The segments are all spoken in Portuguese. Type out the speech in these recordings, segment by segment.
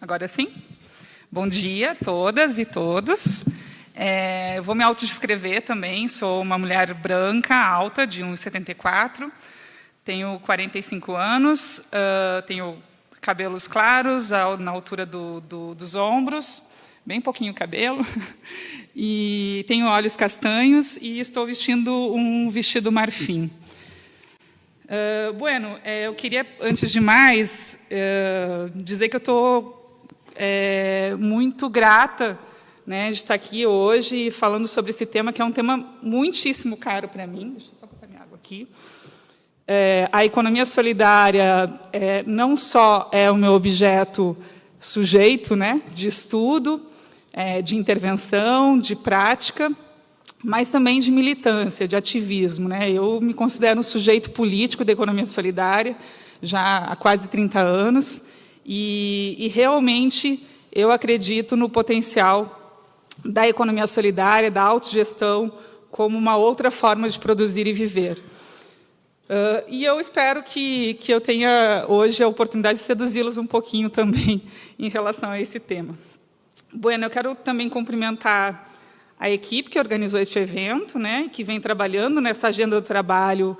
Agora sim? Bom dia a todas e todos. Eu vou me autodescrever também. Sou uma mulher branca, alta, de 1,74. Tenho 45 anos, tenho cabelos claros na altura dos ombros, bem pouquinho cabelo, e tenho olhos castanhos e estou vestindo um vestido marfim. Eu queria, antes de mais, dizer que eu estou muito grata, né, de estar aqui hoje falando sobre esse tema, que é um tema muitíssimo caro para mim. Deixa eu só botar minha água aqui. A economia solidária não só é o meu objeto sujeito, né, de estudo, de intervenção, de prática, mas também de militância, de ativismo, né? Eu me considero um sujeito político da economia solidária já há quase 30 anos e realmente eu acredito no potencial da economia solidária, da autogestão, como uma outra forma de produzir e viver. E eu espero que eu tenha hoje a oportunidade de seduzi-los um pouquinho também em relação a esse tema. Eu quero também cumprimentar a equipe que organizou este evento, né, que vem trabalhando nessa agenda do trabalho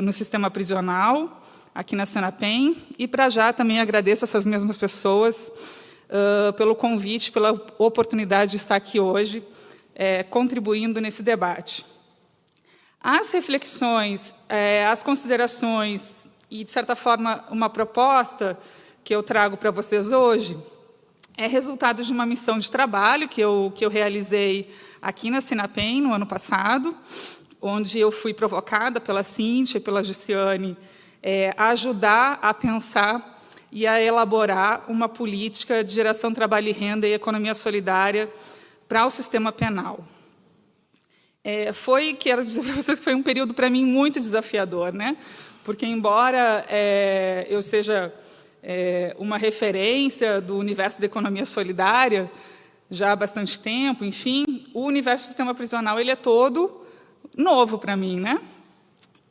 no sistema prisional, aqui na Senapen, e, para já, também agradeço essas mesmas pessoas pelo convite, pela oportunidade de estar aqui hoje, contribuindo nesse debate. As reflexões, as considerações e, de certa forma, uma proposta que eu trago para vocês hoje é resultado de uma missão de trabalho que eu realizei aqui na Senapen no ano passado, onde eu fui provocada pela Cíntia e pela Giciane a ajudar a pensar e a elaborar uma política de geração, trabalho e renda e economia solidária para o sistema penal. Quero dizer para vocês que foi um período, para mim, muito desafiador, né? Porque, embora eu seja uma referência do universo da economia solidária já há bastante tempo, enfim, o universo do sistema prisional ele é todo novo para mim, né?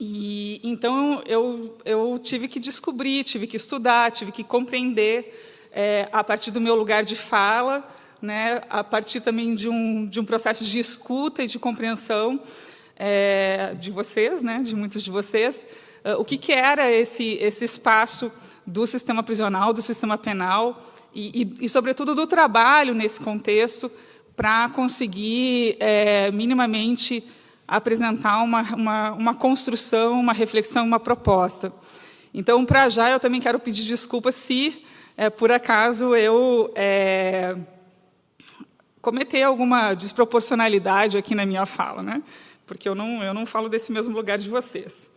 E então eu tive que descobrir, tive que estudar, tive que compreender a partir do meu lugar de fala, né, a partir também de um processo de escuta e de compreensão de vocês, né, de muitos de vocês, o que era esse espaço do sistema prisional, do sistema penal e, sobretudo, do trabalho nesse contexto para conseguir, minimamente, apresentar uma construção, uma reflexão, uma proposta. Então, para já, eu também quero pedir desculpas se, por acaso, eu cometer alguma desproporcionalidade aqui na minha fala, né? Porque eu não falo desse mesmo lugar de vocês.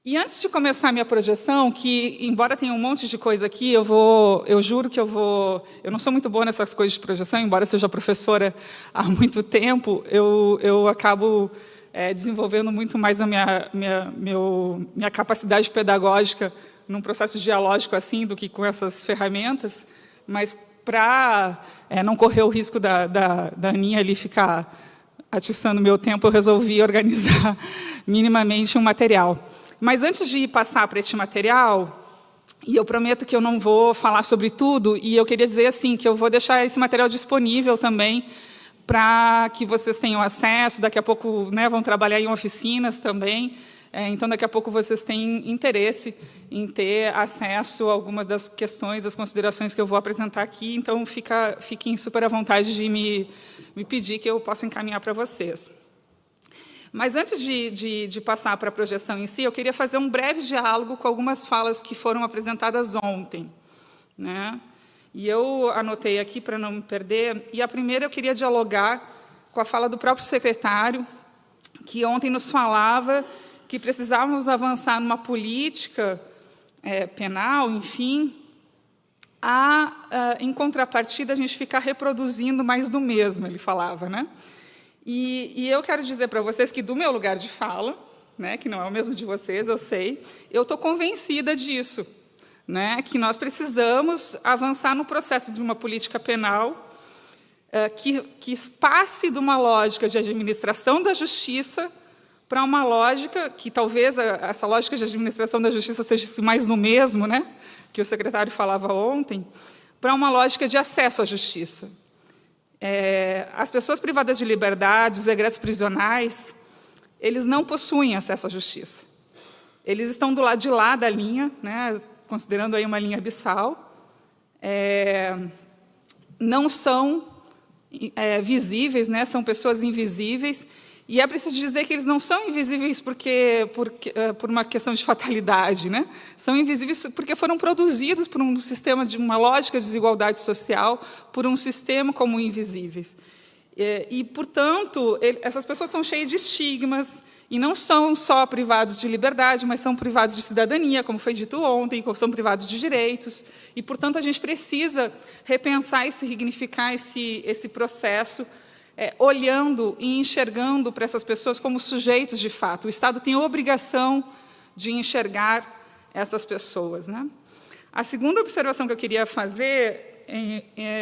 E antes de começar a minha projeção, que, embora tenha um monte de coisa aqui, eu juro que eu não sou muito boa nessas coisas de projeção, embora seja professora há muito tempo, eu acabo desenvolvendo muito mais a minha capacidade pedagógica num processo dialógico assim do que com essas ferramentas, mas para não correr o risco da Aninha ali ficar atiçando meu tempo, eu resolvi organizar minimamente um material. Mas, antes de passar para este material, e eu prometo que eu não vou falar sobre tudo, e eu queria dizer assim, que eu vou deixar esse material disponível também para que vocês tenham acesso. Daqui a pouco, né, vão trabalhar em oficinas também, então daqui a pouco vocês têm interesse em ter acesso a algumas das questões, das considerações que eu vou apresentar aqui, então fiquem super à vontade de me pedir que eu possa encaminhar para vocês. Mas, antes de passar para a projeção em si, eu queria fazer um breve diálogo com algumas falas que foram apresentadas ontem, né? E eu anotei aqui para não me perder. E a primeira eu queria dialogar com a fala do próprio secretário, que ontem nos falava que precisávamos avançar numa política penal, enfim, em contrapartida, a gente ficar reproduzindo mais do mesmo, ele falava, né? E eu quero dizer para vocês que, do meu lugar de fala, né, que não é o mesmo de vocês, eu sei, eu estou convencida disso, né, que nós precisamos avançar no processo de uma política penal que passe de uma lógica de administração da justiça para uma lógica que talvez essa lógica de administração da justiça seja mais no mesmo, né, que o secretário falava ontem, para uma lógica de acesso à justiça. As pessoas privadas de liberdade, os egressos prisionais, eles não possuem acesso à justiça. Eles estão do lado de lá da linha, né, considerando aí uma linha abissal, não são visíveis, né, são pessoas invisíveis, e é preciso dizer que eles não são invisíveis por uma questão de fatalidade, né? São invisíveis porque foram produzidos por um sistema de uma lógica de desigualdade social, por um sistema como invisíveis. Portanto, essas pessoas são cheias de estigmas, e não são só privados de liberdade, mas são privados de cidadania, como foi dito ontem, são privados de direitos, e, portanto, a gente precisa repensar e significar esse processo, olhando e enxergando para essas pessoas como sujeitos de fato. O Estado tem a obrigação de enxergar essas pessoas, né? A segunda observação que eu queria fazer,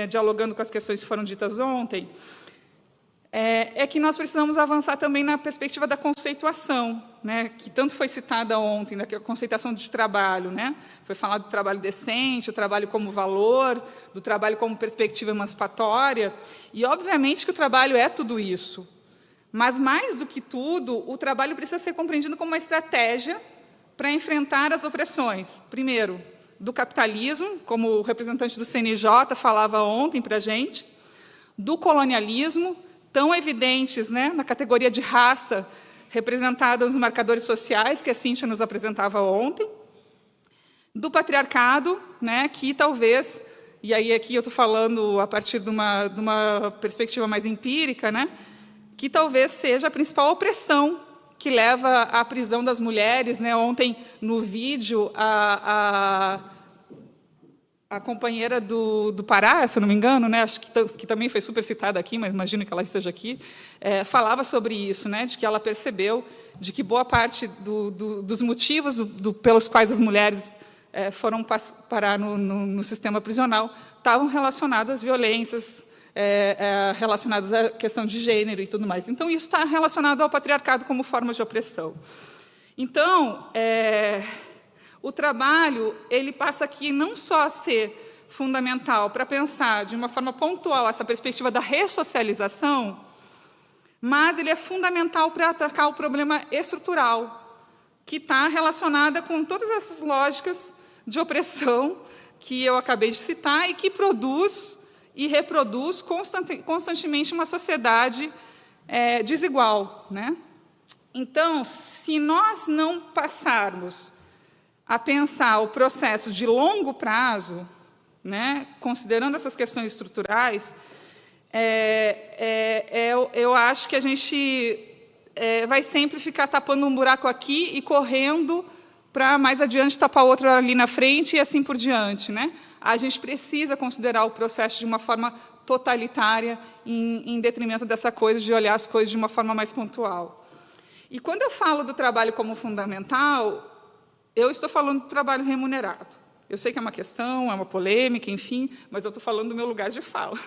dialogando com as questões que foram ditas ontem, é que nós precisamos avançar também na perspectiva da conceituação, né, que tanto foi citada ontem, da conceituação de trabalho, né? Foi falado do trabalho decente, o trabalho como valor, do trabalho como perspectiva emancipatória, e, obviamente, que o trabalho é tudo isso. Mas, mais do que tudo, o trabalho precisa ser compreendido como uma estratégia para enfrentar as opressões. Primeiro, do capitalismo, como o representante do CNJ falava ontem para a gente, do colonialismo, tão evidentes, né, na categoria de raça, representadas nos marcadores sociais, que a Cíntia nos apresentava ontem, do patriarcado, né, que talvez, e aí aqui eu estou falando a partir de uma perspectiva mais empírica, né, que talvez seja a principal opressão que leva à prisão das mulheres, né. Ontem, no vídeo, a companheira do Pará, se eu não me engano, né, acho que também foi super citada aqui, mas imagino que ela esteja aqui, falava sobre isso, né, de que ela percebeu de que boa parte dos motivos pelos quais as mulheres foram parar no sistema prisional estavam relacionados às violências, relacionadas à questão de gênero e tudo mais. Então, isso está relacionado ao patriarcado como forma de opressão. Então, o trabalho ele passa aqui não só a ser fundamental para pensar de uma forma pontual essa perspectiva da ressocialização, mas ele é fundamental para atacar o problema estrutural, que está relacionada com todas essas lógicas de opressão que eu acabei de citar e que produz e reproduz constantemente uma sociedade desigual, né? Então, se nós não passarmos a pensar o processo de longo prazo, né, considerando essas questões estruturais, eu acho que a gente vai sempre ficar tapando um buraco aqui e correndo para mais adiante tapar outro ali na frente e assim por diante, né? A gente precisa considerar o processo de uma forma totalitária em detrimento dessa coisa de olhar as coisas de uma forma mais pontual. E quando eu falo do trabalho como fundamental, eu estou falando do trabalho remunerado. Eu sei que é uma questão, é uma polêmica, enfim, mas eu estou falando do meu lugar de fala.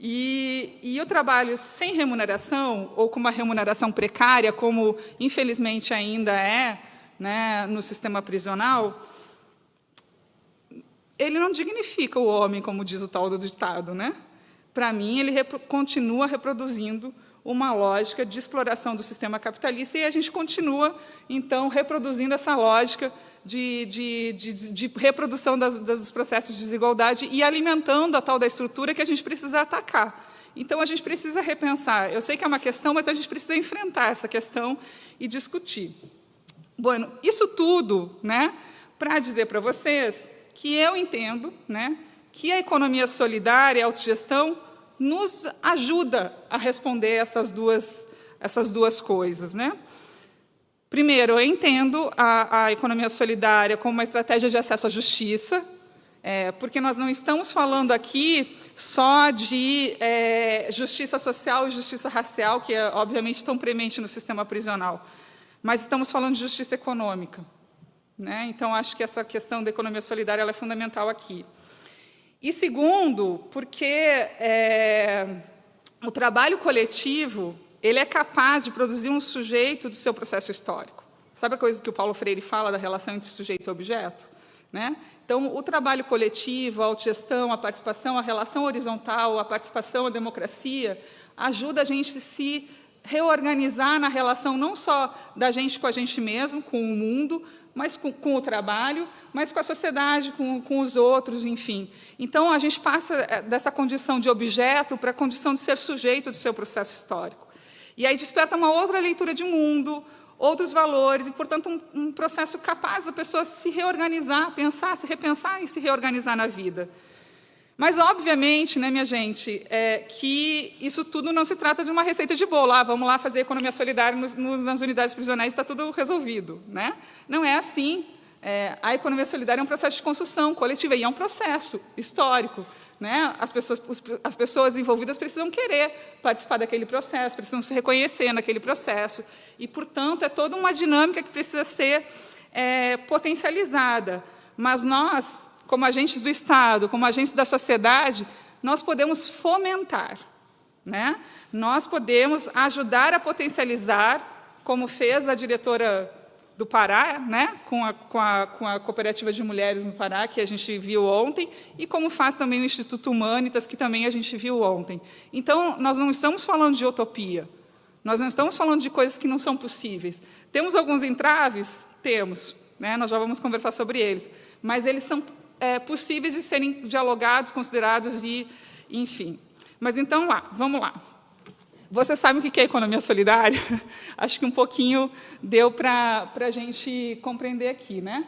E o trabalho sem remuneração, ou com uma remuneração precária, como, infelizmente, ainda é, né, no sistema prisional, ele não dignifica o homem, como diz o tal do ditado, né? Para mim, ele continua reproduzindo uma lógica de exploração do sistema capitalista e a gente continua, então, reproduzindo essa lógica de reprodução dos processos de desigualdade e alimentando a tal da estrutura que a gente precisa atacar. Então, a gente precisa repensar. Eu sei que é uma questão, mas a gente precisa enfrentar essa questão e discutir. Bueno, isso tudo, né, para dizer para vocês que eu entendo, né, que a economia solidária e a autogestão nos ajuda a responder essas duas coisas, né? Primeiro, eu entendo a economia solidária como uma estratégia de acesso à justiça, porque nós não estamos falando aqui só de justiça social e justiça racial, que, obviamente, estão premente no sistema prisional, mas estamos falando de justiça econômica, né? Então, acho que essa questão da economia solidária ela é fundamental aqui. E, segundo, porque o trabalho coletivo ele é capaz de produzir um sujeito do seu processo histórico. Sabe a coisa que o Paulo Freire fala da relação entre sujeito e objeto? Né? Então, o trabalho coletivo, a autogestão, a participação, a relação horizontal, a participação, a democracia, ajuda a gente a se reorganizar na relação não só da gente com a gente mesmo, com o mundo, mas com o trabalho, mas com a sociedade, com os outros, enfim. Então, a gente passa dessa condição de objeto para a condição de ser sujeito do seu processo histórico. E aí desperta uma outra leitura de mundo, outros valores, e, portanto, um processo capaz da pessoa se reorganizar, pensar, se repensar e se reorganizar na vida. Mas, obviamente, né, minha gente, que isso tudo não se trata de uma receita de bolo. Vamos lá fazer economia solidária nas unidades prisionais, está tudo resolvido. Né? Não é assim. A economia solidária é um processo de construção coletiva, e é um processo histórico. Né? As pessoas envolvidas precisam querer participar daquele processo, precisam se reconhecer naquele processo. E, portanto, é toda uma dinâmica que precisa ser potencializada. Mas nós, como agentes do Estado, como agentes da sociedade, nós podemos fomentar. Né? Nós podemos ajudar a potencializar, como fez a diretora do Pará, né, com a Cooperativa de Mulheres no Pará, que a gente viu ontem, e como faz também o Instituto Humanitas, que também a gente viu ontem. Então, nós não estamos falando de utopia, nós não estamos falando de coisas que não são possíveis. Temos alguns entraves? Temos, né, nós já vamos conversar sobre eles, mas eles são possíveis de serem dialogados, considerados e, enfim. Mas, então, vamos lá. Você sabe o que é economia solidária? Acho que um pouquinho deu para a gente compreender aqui. Né?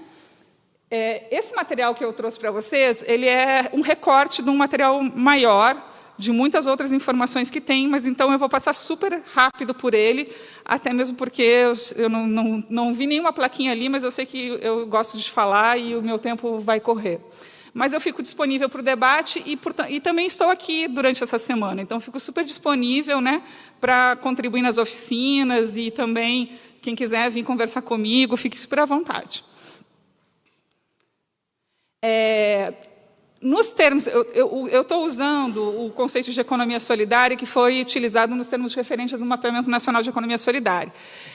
Esse material que eu trouxe para vocês, ele é um recorte de um material maior, de muitas outras informações que tem, mas, então, eu vou passar super rápido por ele, até mesmo porque eu não vi nenhuma plaquinha ali, mas eu sei que eu gosto de falar e o meu tempo vai correr. Mas eu fico disponível para o debate e também estou aqui durante essa semana. Então, fico super disponível, né, para contribuir nas oficinas e também, quem quiser vir conversar comigo, fique super à vontade. Nos termos, eu estou usando o conceito de economia solidária que foi utilizado nos termos de referência do Mapeamento Nacional de Economia Solidária.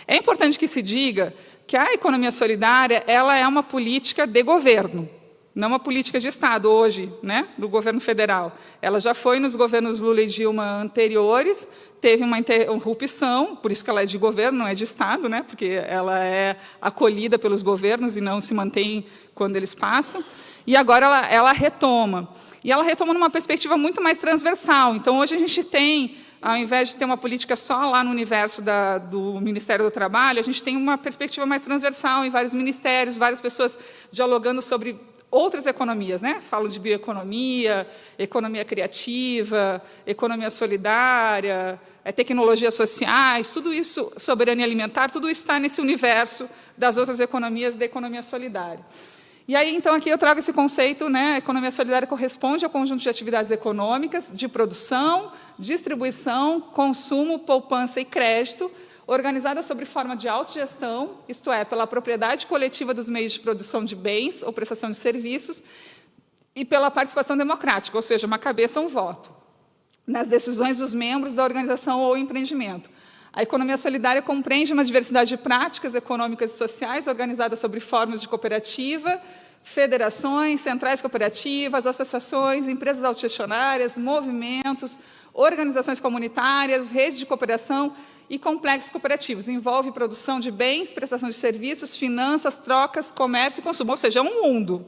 É importante que se diga que a economia solidária ela é uma política de governo, não uma política de Estado, hoje, né, do governo federal. Ela já foi nos governos Lula e Dilma anteriores, teve uma interrupção, por isso que ela é de governo, não é de Estado, né, porque ela é acolhida pelos governos e não se mantém quando eles passam, e agora ela retoma. E ela retoma numa perspectiva muito mais transversal. Então, hoje a gente tem, ao invés de ter uma política só lá no universo do Ministério do Trabalho, a gente tem uma perspectiva mais transversal em vários ministérios, várias pessoas dialogando sobre outras economias, né? Falo de bioeconomia, economia criativa, economia solidária, tecnologias sociais, tudo isso, soberania alimentar, tudo isso está nesse universo das outras economias da economia solidária. E aí, então, aqui eu trago esse conceito, né? A economia solidária corresponde ao conjunto de atividades econômicas de produção, distribuição, consumo, poupança e crédito, organizada sob forma de autogestão, isto é, pela propriedade coletiva dos meios de produção de bens ou prestação de serviços, e pela participação democrática, ou seja, uma cabeça, um voto, nas decisões dos membros da organização ou empreendimento. A economia solidária compreende uma diversidade de práticas econômicas e sociais organizadas sob formas de cooperativa, federações, centrais cooperativas, associações, empresas autogestionárias, movimentos, organizações comunitárias, redes de cooperação e complexos cooperativos. Envolve produção de bens, prestação de serviços, finanças, trocas, comércio e consumo. Ou seja, é um mundo.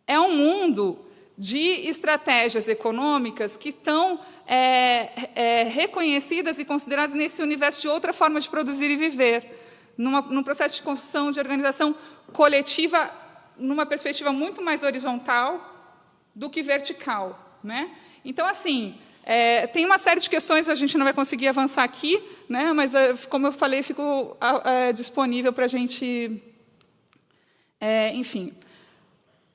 É um mundo de estratégias econômicas que estão reconhecidas e consideradas nesse universo de outra forma de produzir e viver, num processo de construção, de organização coletiva, numa perspectiva muito mais horizontal do que vertical. Né? Então, assim, tem uma série de questões, a gente não vai conseguir avançar aqui, né? Mas, como eu falei, fico disponível para a gente... enfim.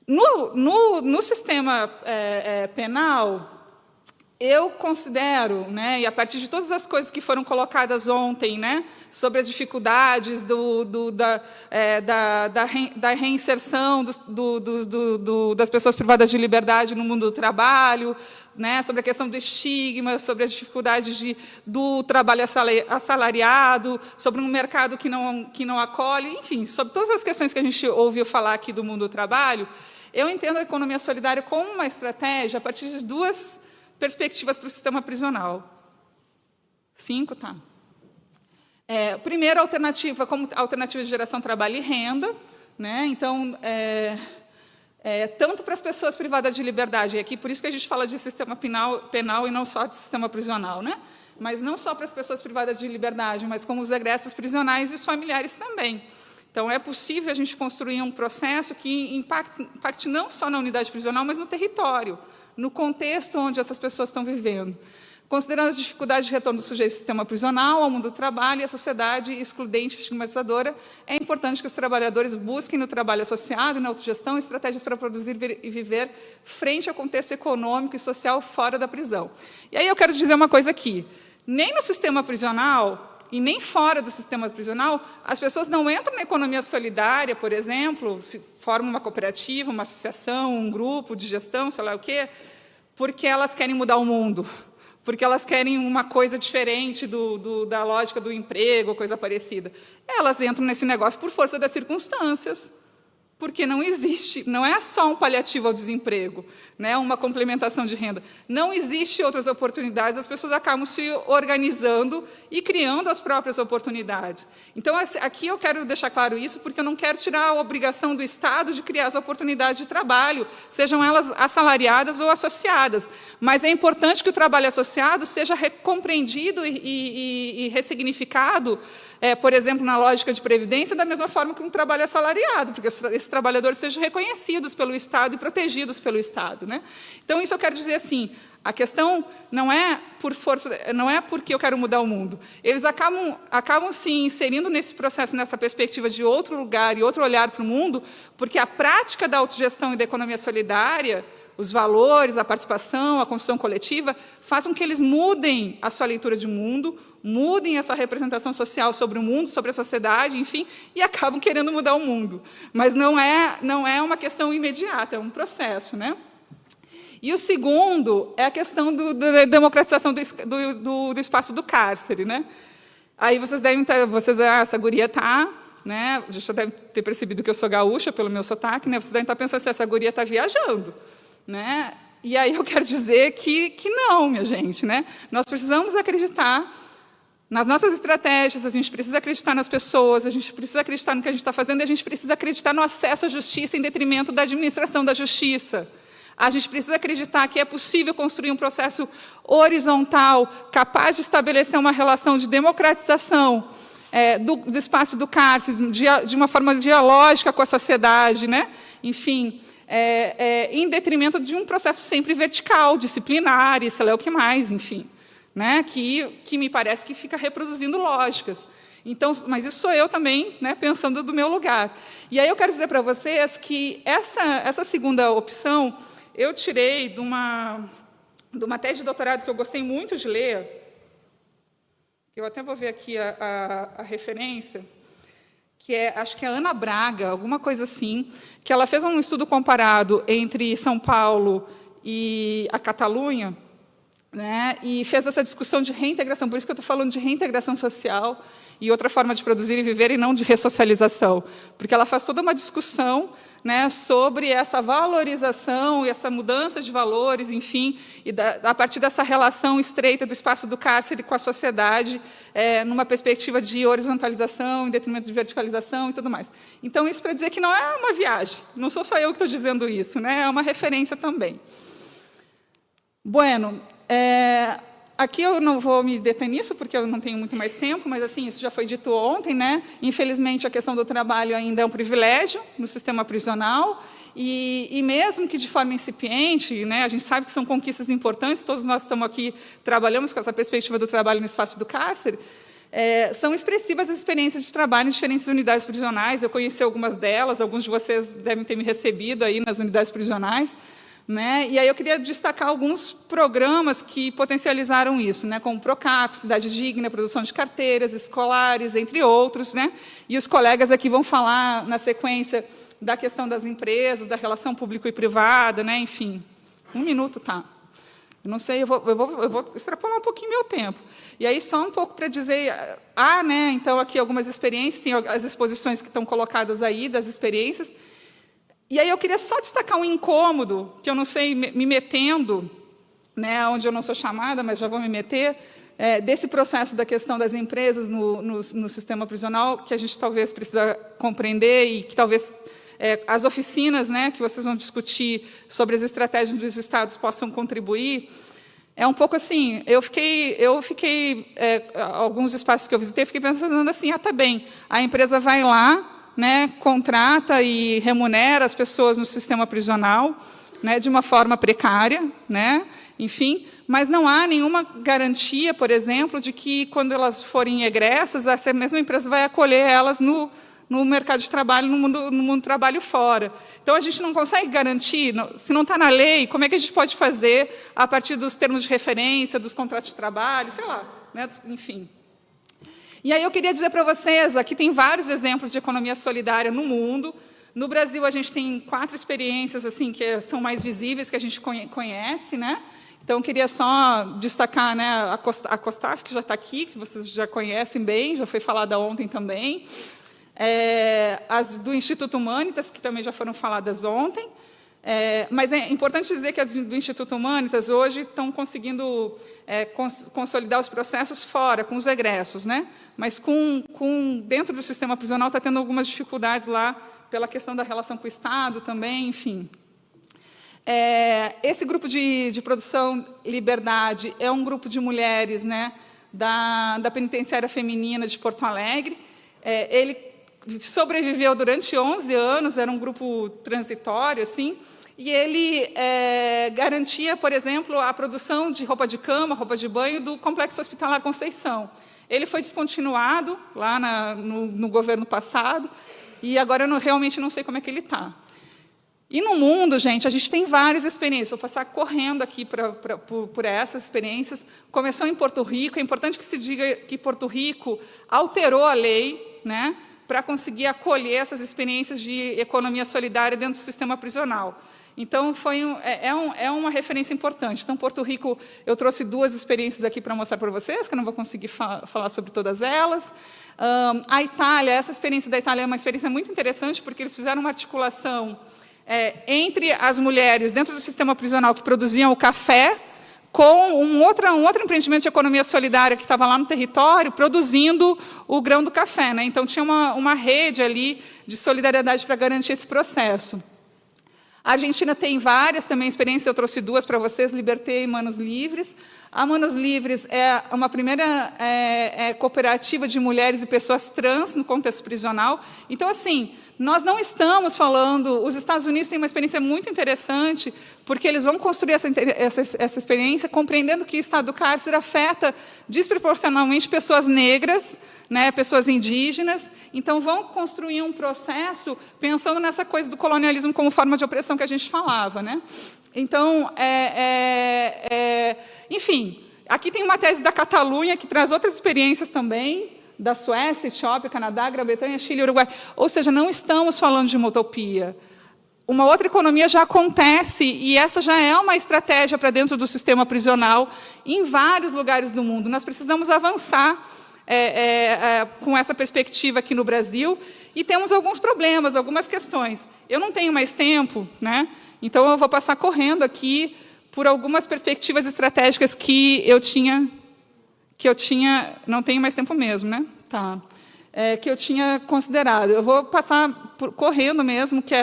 No sistema penal, eu considero, né, e a partir de todas as coisas que foram colocadas ontem, né, sobre as dificuldades da reinserção das pessoas privadas de liberdade no mundo do trabalho, né, sobre a questão do estigma, sobre as dificuldades do trabalho assalariado, sobre um mercado que não acolhe, enfim, sobre todas as questões que a gente ouviu falar aqui do mundo do trabalho, Eu entendo a economia solidária como uma estratégia a partir de 2 perspectivas para o sistema prisional. 5, tá. Primeiro, alternativa, como alternativa de geração, trabalho e renda, né? Então, tanto para as pessoas privadas de liberdade, e aqui por isso que a gente fala de sistema penal e não só de sistema prisional, né? Mas não só para as pessoas privadas de liberdade, mas como os egressos prisionais e os familiares também. Então, é possível a gente construir um processo que impacte não só na unidade prisional, mas no território, no contexto onde essas pessoas estão vivendo. Considerando as dificuldades de retorno do sujeito ao sistema prisional, ao mundo do trabalho e à sociedade excludente e estigmatizadora, é importante que os trabalhadores busquem no trabalho associado e na autogestão estratégias para produzir e viver frente ao contexto econômico e social fora da prisão. E aí eu quero dizer uma coisa aqui. Nem no sistema prisional e nem fora do sistema prisional, as pessoas não entram na economia solidária, por exemplo, se formam uma cooperativa, uma associação, um grupo de gestão, sei lá o quê, porque elas querem mudar o mundo, porque elas querem uma coisa diferente da lógica do emprego, coisa parecida. Elas entram nesse negócio por força das circunstâncias, porque não existe, não é só um paliativo ao desemprego, né, uma complementação de renda. Não existe outras oportunidades, as pessoas acabam se organizando e criando as próprias oportunidades. Então, aqui eu quero deixar claro isso, porque eu não quero tirar a obrigação do Estado de criar as oportunidades de trabalho, sejam elas assalariadas ou associadas. Mas é importante que o trabalho associado seja compreendido e ressignificado, por exemplo, na lógica de previdência, da mesma forma que um trabalho assalariado, porque esses trabalhadores sejam reconhecidos pelo Estado e protegidos pelo Estado, né? Então, isso eu quero dizer assim, a questão não é por força, não é porque eu quero mudar o mundo. Eles acabam se inserindo nesse processo, nessa perspectiva de outro lugar e outro olhar para o mundo, porque a prática da autogestão e da economia solidária, os valores, a participação, a construção coletiva, fazem com que eles mudem a sua leitura de mundo, mudem a sua representação social sobre o mundo, sobre a sociedade, enfim, e acabam querendo mudar o mundo. Mas não é uma questão imediata, é um processo, né? E o segundo é a questão da democratização do espaço do cárcere, né? Aí vocês devem estar, essa guria está, né? Já devem ter percebido que eu sou gaúcha pelo meu sotaque, né? Vocês devem estar pensando se essa guria está viajando, né? E aí eu quero dizer que não, minha gente, né? Nós precisamos acreditar nas nossas estratégias, a gente precisa acreditar nas pessoas, a gente precisa acreditar no que a gente está fazendo e a gente precisa acreditar no acesso à justiça em detrimento da administração da justiça. A gente precisa acreditar que é possível construir um processo horizontal, capaz de estabelecer uma relação de democratização do espaço do cárcere, de uma forma dialógica com a sociedade, né? Enfim, em detrimento de um processo sempre vertical, disciplinar, e sei lá o que mais, enfim, né? Que me parece que fica reproduzindo lógicas. Então, mas isso sou eu também, né, pensando do meu lugar. E aí eu quero dizer para vocês que essa segunda opção eu tirei de uma tese de doutorado que eu gostei muito de ler, eu até vou ver aqui a referência, que acho que é Ana Braga, alguma coisa assim, que ela fez um estudo comparado entre São Paulo e a Catalunha, né, e fez essa discussão de reintegração, por isso que eu estou falando de reintegração social e outra forma de produzir e viver, e não de ressocialização, porque ela faz toda uma discussão, né, sobre essa valorização e essa mudança de valores, enfim, e a partir dessa relação estreita do espaço do cárcere com a sociedade, numa perspectiva de horizontalização, em detrimento de verticalização e tudo mais. Então, isso para dizer que não é uma viagem, não sou só eu que estou dizendo isso, né, é uma referência também. Bueno, aqui eu não vou me deter nisso, porque eu não tenho muito mais tempo, mas assim, isso já foi dito ontem, né? Infelizmente, a questão do trabalho ainda é um privilégio no sistema prisional, e mesmo que de forma incipiente, né, a gente sabe que são conquistas importantes, todos nós estamos aqui, trabalhamos com essa perspectiva do trabalho no espaço do cárcere, são expressivas as experiências de trabalho em diferentes unidades prisionais, eu conheci algumas delas, alguns de vocês devem ter me recebido aí nas unidades prisionais, né? E aí eu queria destacar alguns programas que potencializaram isso, né? Como o PROCAP, Cidade Digna, produção de carteiras escolares, entre outros, né? E os colegas aqui vão falar, na sequência, da questão das empresas, da relação público e privada, né? Enfim, 1 minuto, tá? Eu não sei, eu vou extrapolar um pouquinho meu tempo. E aí, só um pouco para dizer, né? Então, aqui algumas experiências, tem as exposições que estão colocadas aí, das experiências. E aí eu queria só destacar um incômodo, que eu não sei, me metendo, né, onde eu não sou chamada, mas já vou me meter, desse processo da questão das empresas no sistema prisional, que a gente talvez precisa compreender e que talvez as oficinas, né, que vocês vão discutir sobre as estratégias dos estados possam contribuir. É um pouco assim, eu fiquei alguns espaços que eu visitei, fiquei pensando assim, tá bem, a empresa vai lá, né, contrata e remunera as pessoas no sistema prisional, né, de uma forma precária, né, enfim, mas não há nenhuma garantia, por exemplo, de que, quando elas forem egressas, essa mesma empresa vai acolher elas no mercado de trabalho, no mundo do trabalho fora. Então, a gente não consegue garantir, se não está na lei, como é que a gente pode fazer a partir dos termos de referência, dos contratos de trabalho, sei lá, né, enfim. E aí eu queria dizer para vocês, aqui tem vários exemplos de economia solidária no mundo. No Brasil, a gente tem 4 experiências assim que são mais visíveis, que a gente conhece, né? Então, eu queria só destacar, né, a COSTAF, que já está aqui, que vocês já conhecem bem, já foi falada ontem também. As do Instituto Humanitas, que também já foram faladas ontem. Mas é importante dizer que as do Instituto Humanitas hoje estão conseguindo consolidar os processos fora, com os egressos, né? Mas dentro do sistema prisional está tendo algumas dificuldades lá, pela questão da relação com o Estado também, enfim. Esse grupo de produção Liberdade é um grupo de mulheres, né, da Penitenciária Feminina de Porto Alegre. Ele sobreviveu durante 11 anos, era um grupo transitório, assim, e ele garantia, por exemplo, a produção de roupa de cama, roupa de banho do Complexo Hospitalar Conceição. Ele foi descontinuado lá no governo passado, e agora eu realmente não sei como é que ele está. E no mundo, gente, a gente tem várias experiências. Vou passar correndo aqui por essas experiências. Começou em Porto Rico. É importante que se diga que Porto Rico alterou a lei, né, para conseguir acolher essas experiências de economia solidária dentro do sistema prisional. Então, uma referência importante. Então, Porto Rico, eu trouxe 2 experiências aqui para mostrar para vocês, que eu não vou conseguir falar sobre todas elas. A Itália, essa experiência da Itália é uma experiência muito interessante, porque eles fizeram uma articulação entre as mulheres dentro do sistema prisional que produziam o café, com um outro empreendimento de economia solidária que estava lá no território, produzindo o grão do café, né? Então, tinha uma rede ali de solidariedade para garantir esse processo. A Argentina tem várias também experiências, eu trouxe 2 para vocês, Liberté e Manos Livres. A Manos Livres é uma primeira cooperativa de mulheres e pessoas trans no contexto prisional. Então, assim, nós não estamos falando... Os Estados Unidos têm uma experiência muito interessante, porque eles vão construir essa experiência compreendendo que o estado do cárcere afeta desproporcionalmente pessoas negras, né, pessoas indígenas. Então, vão construir um processo pensando nessa coisa do colonialismo como forma de opressão que a gente falava, né? Então, enfim, aqui tem uma tese da Catalunha, que traz outras experiências também, da Suécia, Etiópia, Canadá, Grã-Bretanha, Chile e Uruguai. Ou seja, não estamos falando de uma utopia. Uma outra economia já acontece, e essa já é uma estratégia para dentro do sistema prisional em vários lugares do mundo. Nós precisamos avançar com essa perspectiva aqui no Brasil, e temos alguns problemas, algumas questões. Eu não tenho mais tempo, né? Então, eu vou passar correndo aqui por algumas perspectivas estratégicas que eu tinha... Não tenho mais tempo mesmo, né? Tá. Que eu tinha considerado. Eu vou passar correndo mesmo, que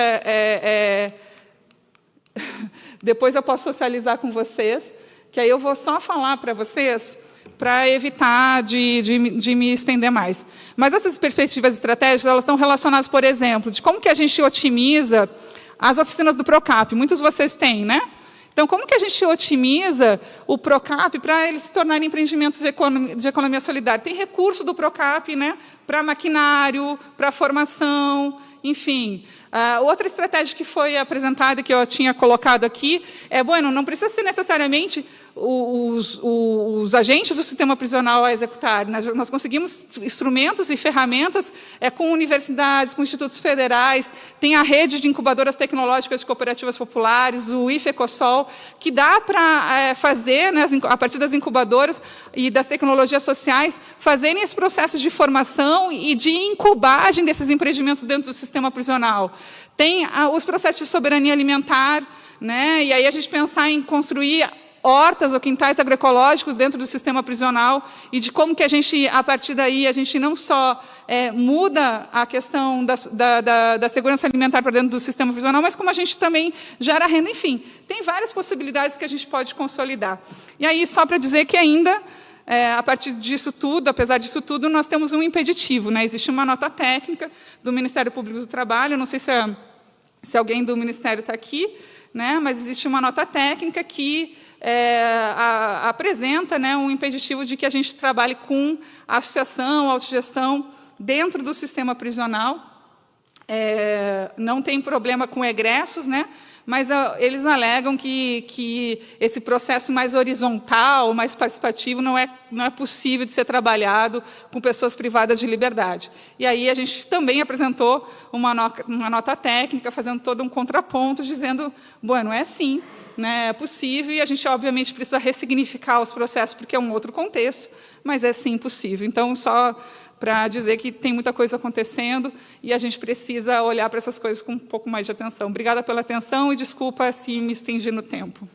depois eu posso socializar com vocês, que aí eu vou só falar para vocês, para evitar de me estender mais. Mas essas perspectivas estratégicas, elas estão relacionadas, por exemplo, de como que a gente otimiza as oficinas do Procap. Muitos de vocês têm, né? Então, como que a gente otimiza o Procap para eles se tornarem empreendimentos de economia solidária? Tem recurso do Procap, né, para maquinário, para formação, enfim. Outra estratégia que foi apresentada, que eu tinha colocado aqui, não precisa ser necessariamente os agentes do sistema prisional a executar. Nós conseguimos instrumentos e ferramentas com universidades, com institutos federais, tem a rede de incubadoras tecnológicas de cooperativas populares, o IFECOSOL, que dá para fazer, né, a partir das incubadoras e das tecnologias sociais, fazerem esse processo de formação e de incubagem desses empreendimentos dentro do sistema prisional. Tem os processos de soberania alimentar, né? E aí a gente pensar em construir hortas ou quintais agroecológicos dentro do sistema prisional e de como que a gente, a partir daí, a gente não só muda a questão da segurança alimentar para dentro do sistema prisional, mas como a gente também gera renda, enfim. Tem várias possibilidades que a gente pode consolidar. E aí, só para dizer que ainda, a partir disso tudo, apesar disso tudo, nós temos um impeditivo, né? Existe uma nota técnica do Ministério Público do Trabalho, não sei se alguém do Ministério está aqui, né? Mas existe uma nota técnica que apresenta, né, um impeditivo de que a gente trabalhe com associação, autogestão dentro do sistema prisional. Não tem problema com egressos, né, mas eles alegam que esse processo mais horizontal, mais participativo, não é possível de ser trabalhado com pessoas privadas de liberdade. E aí a gente também apresentou uma nota técnica, fazendo todo um contraponto, dizendo, bom, não é assim, né, é possível, e a gente, obviamente, precisa ressignificar os processos, porque é um outro contexto, mas é sim possível. Então, só para dizer que tem muita coisa acontecendo e a gente precisa olhar para essas coisas com um pouco mais de atenção. Obrigada pela atenção e desculpa se me estendi no tempo.